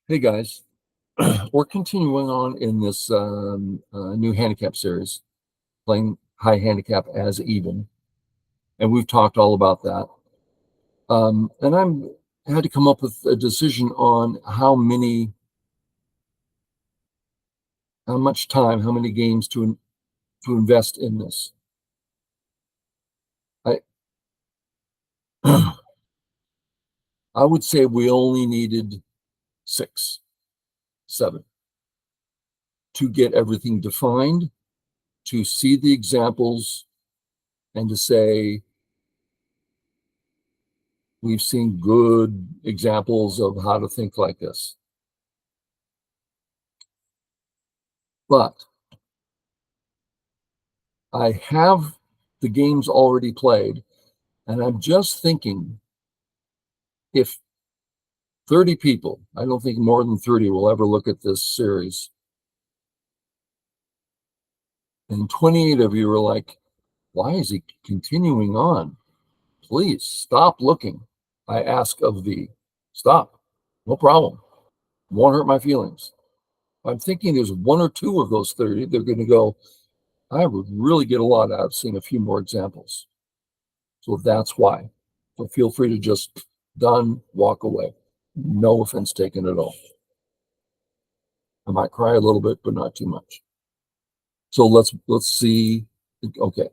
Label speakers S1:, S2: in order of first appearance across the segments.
S1: Hey guys, we're continuing on in this new handicap series, playing high handicap as even, and we've talked all about that. And I'm had to come up with a decision on how much time, how many games to invest in this. I I would say we only needed 6, 7 to get everything defined, to see the examples, and to say we've seen good examples of how to think like this. But I have the games already played, and I'm just thinking if 30 people, I don't think more than 30 will ever look at this series, and 28 of you are like, why is he continuing on? Please stop looking. I ask of thee. Stop. No problem. Won't hurt my feelings. I'm thinking there's one or two of those 30, they're going to go, I would really get a lot out of seeing a few more examples. So that's why. So feel free to just done, walk away. No offense taken at all. I might cry a little bit, but not too much. So let's see. Okay,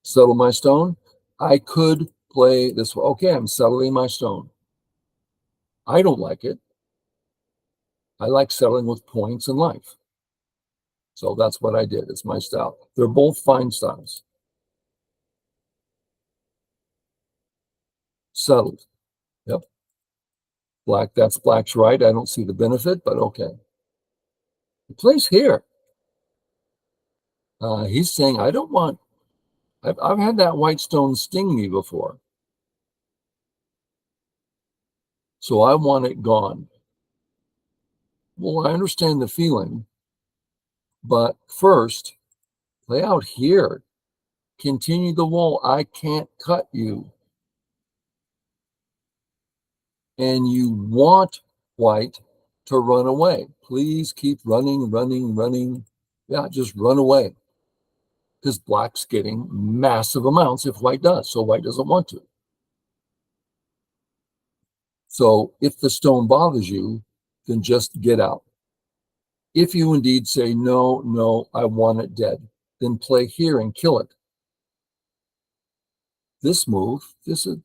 S1: settle my stone. I could play this. Okay, I'm settling my stone. I don't like it. I like settling with points in life. So that's what I did. It's my style. They're both fine styles. Settled. Yep. Black. That's black's right. I don't see the benefit, but okay. He plays here. He's saying, I don't want, I've had that white stone sting me before. So I want it gone. Well, I understand the feeling, but first, play out here. Continue the wall. I can't cut you. And you want white to run away. Please keep running, running, running. Yeah, just run away. Because black's getting massive amounts if white does. So white doesn't want to. So if the stone bothers you, then just get out. If you indeed say, no, no, I want it dead, then play here and kill it. This move, this is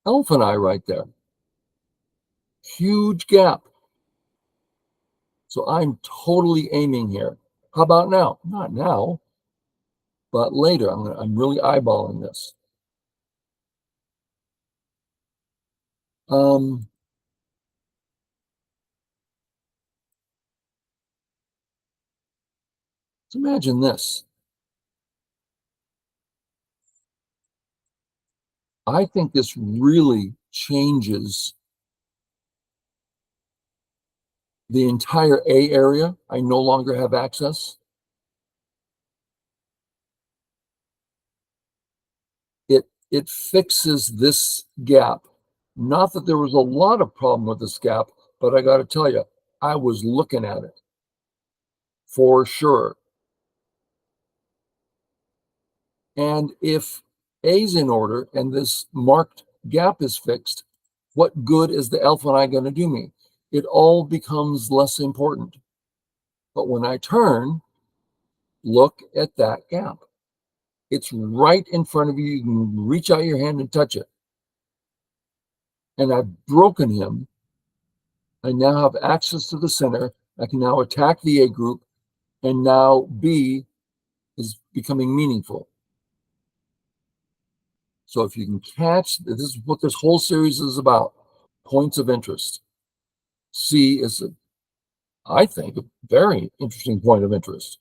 S1: elephant eye right there. Huge gap. So I'm totally aiming here. How about now? Not now, but later. I'm really eyeballing this. Let's imagine this. I think this really changes the entire A area. I no longer have access. It fixes this gap. Not that there was a lot of problem with this gap, but I got to tell you, I was looking at it for sure. And if A's in order and this marked gap is fixed, what good is the elephant eye going to do me? It all becomes less important. But when I turn, look at that gap. It's right in front of you. You can reach out your hand and touch it. And I've broken him. I now have access to the center. I can now attack the A group, and now B is becoming meaningful. So if you can catch, this is what this whole series is about, points of interest. C is, I think, a very interesting point of interest.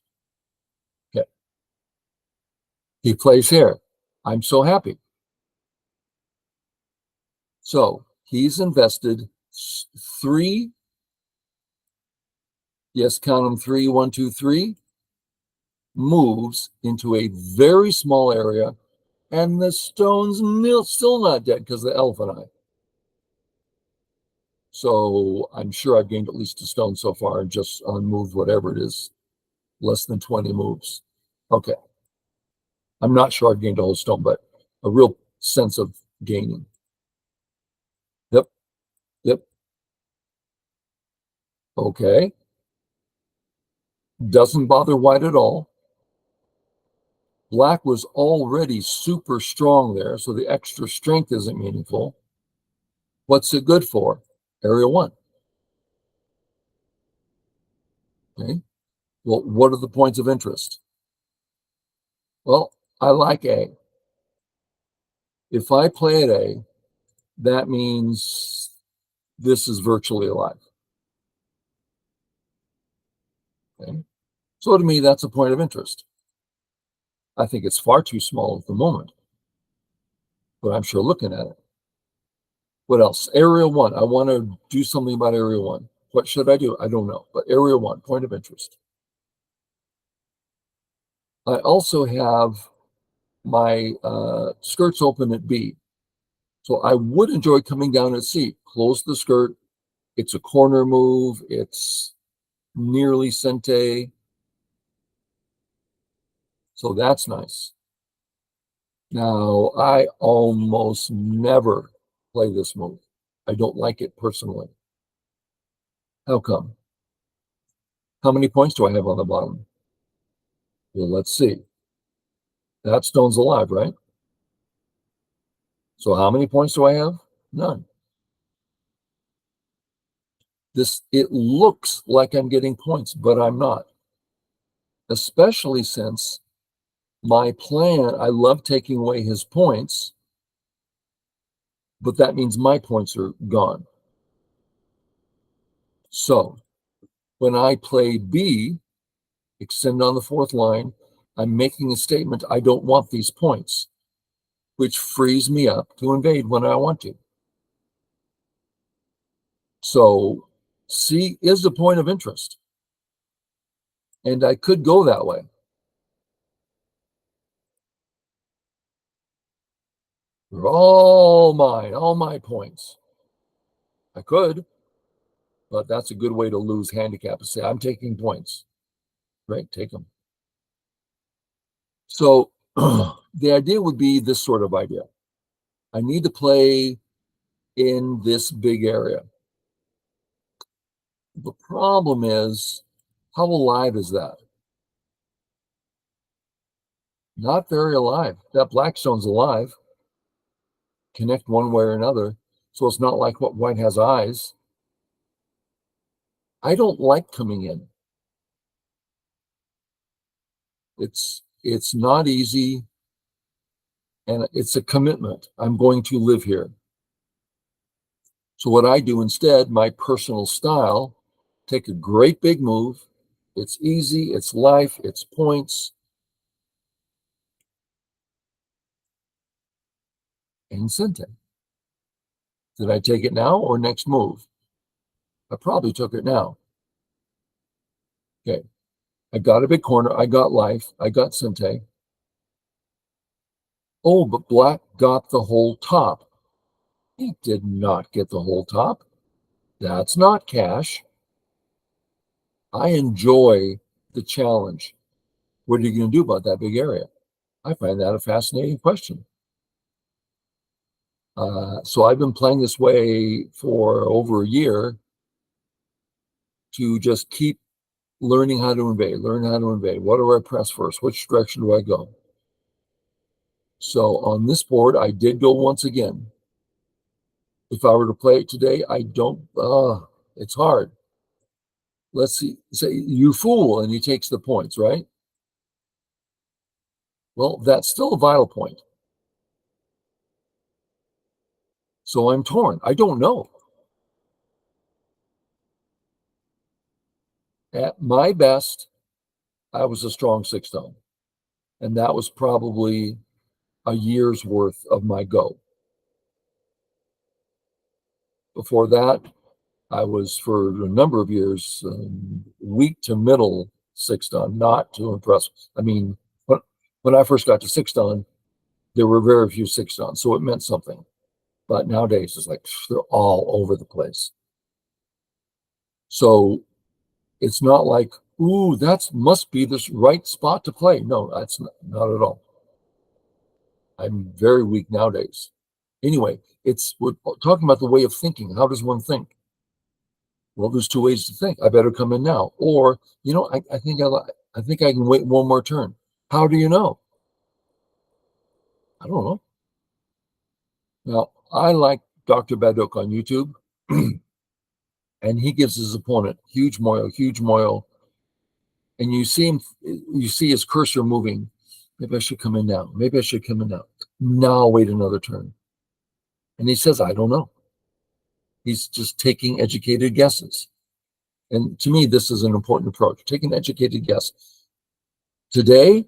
S1: Okay. He plays here. I'm so happy. So he's invested 3, yes, count them 3, 1, 2, 3, moves into a very small area, and the stone's still not dead because of the elephant eye. So I'm sure I've gained at least a stone so far, and just on move whatever it is, less than 20 moves. Okay. I'm not sure I've gained a whole stone, but a real sense of gaining. Yep. Yep. Okay. Doesn't bother white at all. Black was already super strong there, so the extra strength isn't meaningful. What's it good for? Area 1. Okay. Well, what are the points of interest? Well, I like A. If I play at A, that means this is virtually alive. Okay. So to me, that's a point of interest. I think it's far too small at the moment, but I'm sure looking at it. What else? Area 1. I want to do something about Area 1. What should I do? I don't know. But Area 1, point of interest. I also have my skirts open at B. So I would enjoy coming down at C. Close the skirt. It's a corner move. It's nearly sente. So that's nice. Now, I almost never play this move. I don't like it personally. How come? How many points do I have on the bottom? Well, let's see. That stone's alive, right? So how many points do I have? None. It looks like I'm getting points, but I'm not. Especially since my plan, I love taking away his points, but that means my points are gone. So when I play B, extend on the fourth line, I'm making a statement, I don't want these points, which frees me up to invade when I want to. So C is a point of interest. And I could go that way. They're all mine, all my points. I could, but that's a good way to lose handicap and say, I'm taking points. Great, take them. So the idea would be this sort of idea. I need to play in this big area. The problem is, how alive is that? Not very alive. That black stone's alive. Connect one way or another. So it's not like what white has eyes. I don't like coming in. It's not easy, and it's a commitment. I'm going to live here. So what I do instead, my personal style, take a great big move. It's easy, it's life, it's points. And sente. Did I take it now or next move? I probably took it now. Okay. I got a big corner. I got life. I got sente. Oh, but black got the whole top. He did not get the whole top. That's not cash. I enjoy the challenge. What are you going to do about that big area? I find that a fascinating question. So I've been playing this way for over a year to just keep learning how to invade, learn how to invade. What do I press first? Which direction do I go? So on this board, I did go once again. If I were to play it today, I don't, it's hard. Let's see, say you fool, and he takes the points, right? Well, that's still a vital point. So I'm torn. I don't know. At my best, I was a strong six stone. And that was probably a year's worth of my go. Before that, I was for a number of years weak to middle six stone, not too impressive. I mean, when I first got to six stone, there were very few six stones, so it meant something. But nowadays, it's like they're all over the place. So it's not like, ooh, that must be this right spot to play. No, that's not at all. I'm very weak nowadays. Anyway, we're talking about the way of thinking. How does one think? Well, there's two ways to think. I better come in now, or I think I can wait one more turn. How do you know? I don't know. Now, I like Dr. Baduk on YouTube, and he gives his opponent huge moil, and you see his cursor moving. Maybe I should come in now. Maybe I should come in now. Now wait another turn. And he says, I don't know. He's just taking educated guesses. And to me, this is an important approach. Take an educated guess. Today,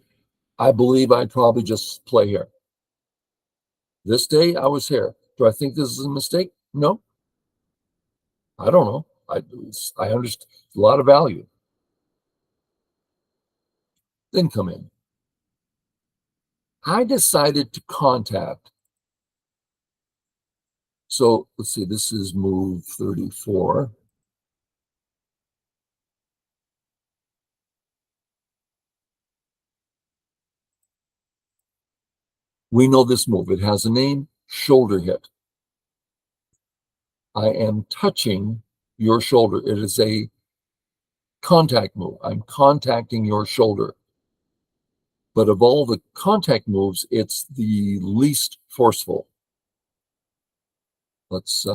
S1: I believe I'd probably just play here. This day, I was here. Do I think this is a mistake? No. I don't know. I understand a lot of value. Then come in. I decided to contact. So let's see, this is move 34. We know this move. It has a name, shoulder hit. I am touching your shoulder. It is a contact move. I'm contacting your shoulder. But of all the contact moves, it's the least forceful. Let's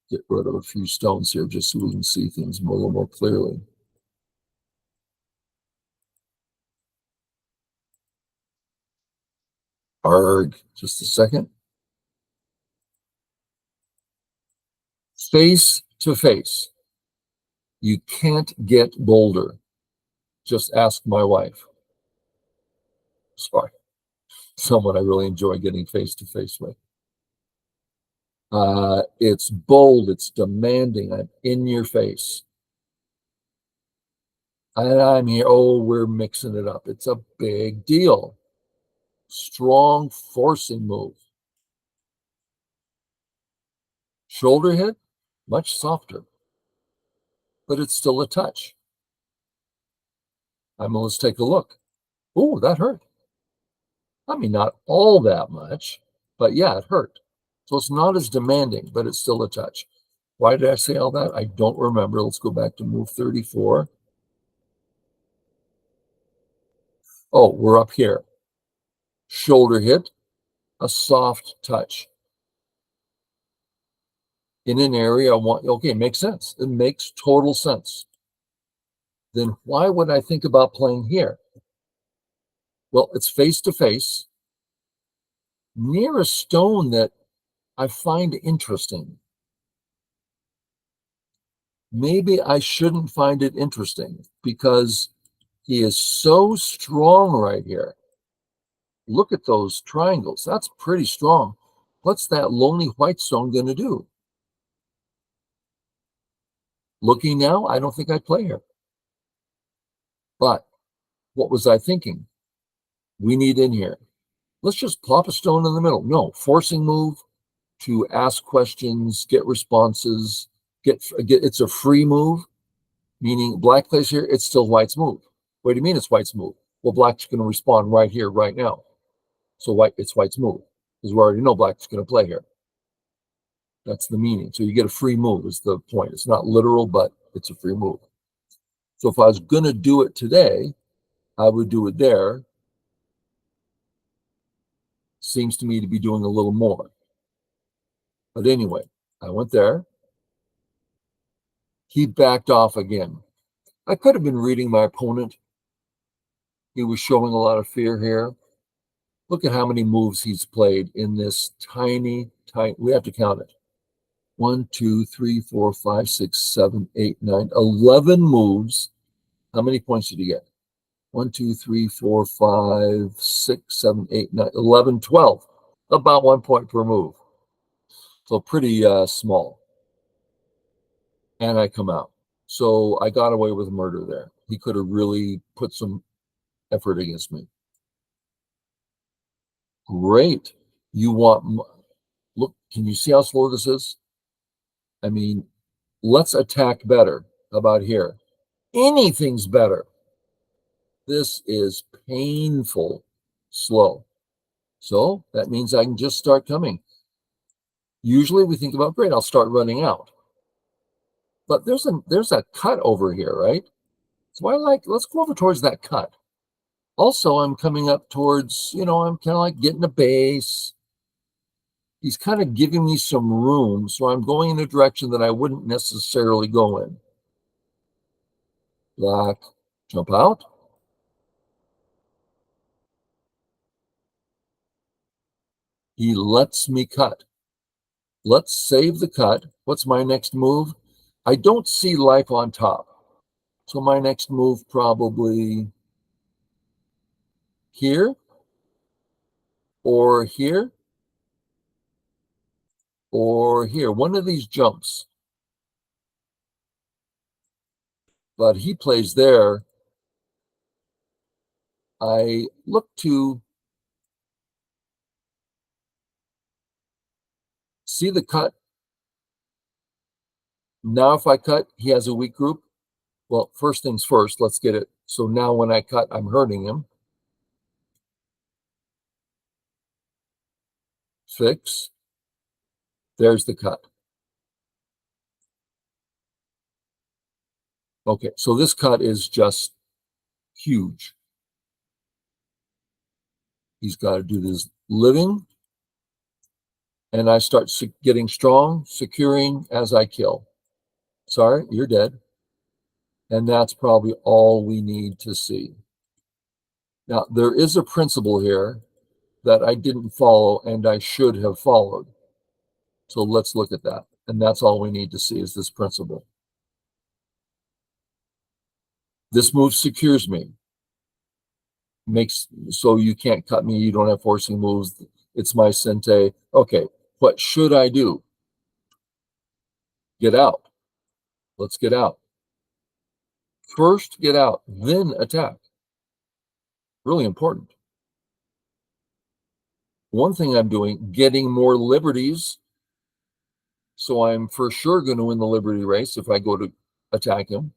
S1: get rid of a few stones here just so we can see things a little more clearly. Arg, just a second. Face to face. You can't get bolder. Just ask my wife. Sorry. Someone I really enjoy getting face to face with. It's bold, it's demanding. I'm in your face. And I'm here. Oh, we're mixing it up. It's a big deal. Strong forcing move. Shoulder hit, much softer, but it's still a touch. Let's take a look. Oh, that hurt. I mean, not all that much, but yeah, it hurt. So it's not as demanding, but it's still a touch. Why did I say all that? I don't remember. Let's go back to move 34. Oh, we're up here. Shoulder hit, a soft touch. In an area I want, okay, makes sense. It makes total sense. Then why would I think about playing here? Well, it's face to face near a stone that I find interesting. Maybe I shouldn't find it interesting because he is so strong right here. Look at those triangles. That's pretty strong. What's that lonely white stone going to do? Looking now, I don't think I'd play here. But what was I thinking? We need in here. Let's just plop a stone in the middle. No, forcing move to ask questions, get responses, get it's a free move, meaning black plays here, it's still white's move. What do you mean it's white's move? Well, black's going to respond right here, right now. So it's white's move because we already know black's going to play here. That's the meaning. So you get a free move is the point. It's not literal, but it's a free move. So if I was going to do it today, I would do it there. Seems to me to be doing a little more. But anyway, I went there. He backed off again. I could have been reading my opponent. He was showing a lot of fear here. Look at how many moves he's played in this tiny, we have to count it. 1, 2, 3, 4, 5, 6, 7, 8, 9, 11 moves. How many points did he get? 1, 2, 3, 4, 5, 6, 7, 8, 9, 11, 12. About 1 point per move. So pretty small. And I come out. So I got away with murder there. He could have really put some effort against me. Great. You want, look, can you see how slow this is? I mean, Let's attack better. How about here? Anything's better. This is painful slow. So that means I can just start coming. Usually we think about, great, I'll start running out. But there's a cut over here, right? So let's go over towards that cut. Also, I'm coming up towards, I'm kind of like getting a base. He's kind of giving me some room, so I'm going in a direction that I wouldn't necessarily go in. Black, jump out. He lets me cut. Let's save the cut. What's my next move? I don't see life on top. So my next move probably here or here or here. One of these jumps. But he plays there. I look to see the cut. Now if I cut, he has a weak group. Well, first things first, let's get it. So now when I cut, I'm hurting him. Fix. There's the cut. Okay, so this cut is just huge. He's got to do this living. And I start getting strong, securing as I kill. Sorry, you're dead. And that's probably all we need to see. Now, there is a principle here that I didn't follow and I should have followed. So let's look at that. And that's all we need to see is this principle. This move secures me. Makes so you can't cut me. You don't have forcing moves. It's my sente. Okay, what should I do? Get out. Let's get out. First, get out, then attack. Really important. One thing I'm doing, getting more liberties. So I'm for sure going to win the liberty race if I go to attack him.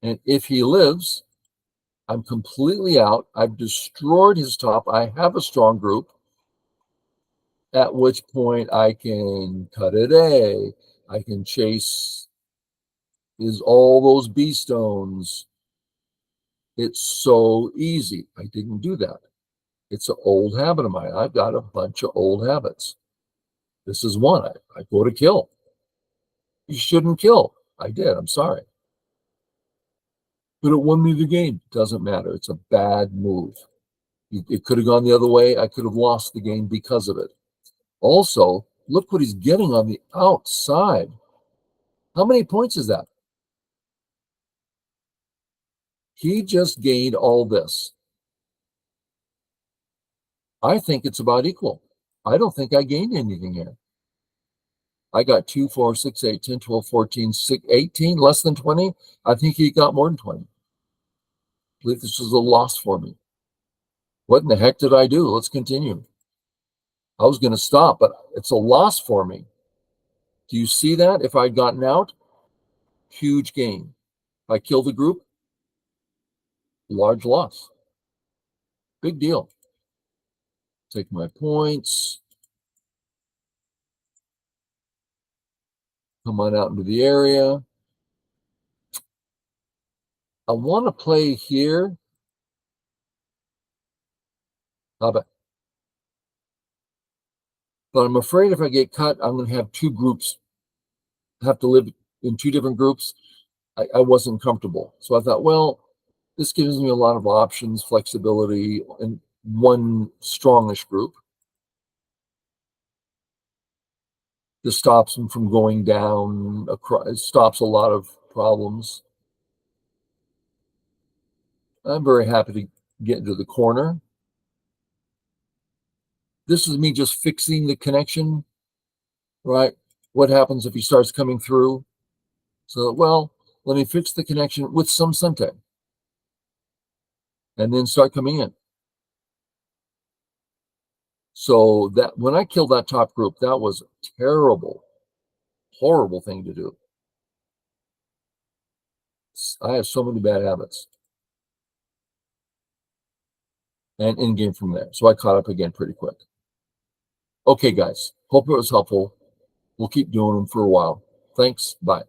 S1: And if he lives, I'm completely out. I've destroyed his top. I have a strong group, at which point I can cut it A. I can chase all those B stones. It's so easy. I didn't do that. It's an old habit of mine. I've got a bunch of old habits. This is one. I go to kill. You shouldn't kill. I did. I'm sorry. But it won me the game. Doesn't matter. It's a bad move. It could have gone the other way. I could have lost the game because of it. Also, look what he's getting on the outside. How many points is that? He just gained all this. I think it's about equal. I don't think I gained anything here. I got 2, 4, 6, 8, 10, 12, 14, 18, less than 20. I think he got more than 20. I believe this was a loss for me. What in the heck did I do? Let's continue. I was going to stop, but it's a loss for me. Do you see that? If I'd gotten out, huge gain. If I kill the group, large loss. Big deal. Take my points. Come on out into the area. I want to play here. But I'm afraid if I get cut, I'm going to have two groups. Have to live in two different groups. I wasn't comfortable. So I thought, well, this gives me a lot of options, flexibility, and one strongish group. This stops them from going down. It stops a lot of problems. I'm very happy to get into the corner. This is me just fixing the connection, right? What happens if he starts coming through? So, well, let me fix the connection with some sente and then start coming in. So that when I killed that top group, that was a terrible, horrible thing to do. I have so many bad habits. And in game from there. So I caught up again pretty quick. Okay, guys. Hope it was helpful. We'll keep doing them for a while. Thanks. Bye.